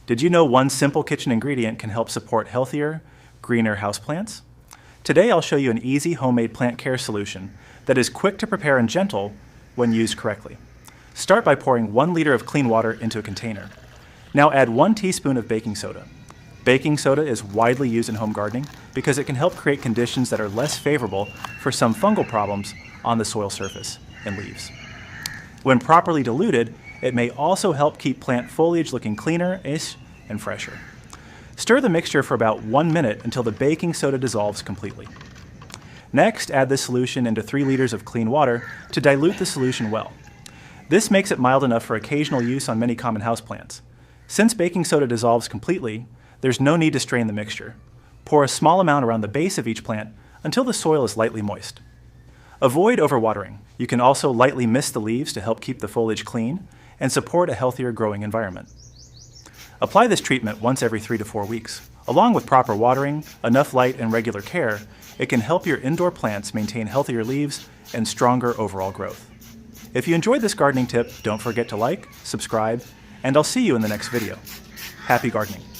Did you know one simple kitchen ingredient can help support healthier, greener houseplants? Today I'll show you an easy homemade plant care solution that is quick to prepare and gentle when used correctly. Start by pouring 1 liter of clean water into a container. Now add 1 teaspoon of baking soda. Baking soda is widely used in home gardening because it can help create conditions that are less favorable for some fungal problems on the soil surface and leaves. When properly diluted, it may also help keep plant foliage looking cleaner-ish and fresher. Stir the mixture for about 1 minute until the baking soda dissolves completely. Next, add this solution into 3 liters of clean water to dilute the solution well. This makes it mild enough for occasional use on many common houseplants. Since baking soda dissolves completely, there's no need to strain the mixture. Pour a small amount around the base of each plant until the soil is lightly moist. Avoid overwatering. You can also lightly mist the leaves to help keep the foliage clean and support a healthier growing environment. Apply this treatment once every 3 to 4 weeks. Along with proper watering, enough light, and regular care, it can help your indoor plants maintain healthier leaves and stronger overall growth. If you enjoyed this gardening tip, don't forget to like, subscribe, and I'll see you in the next video. Happy gardening!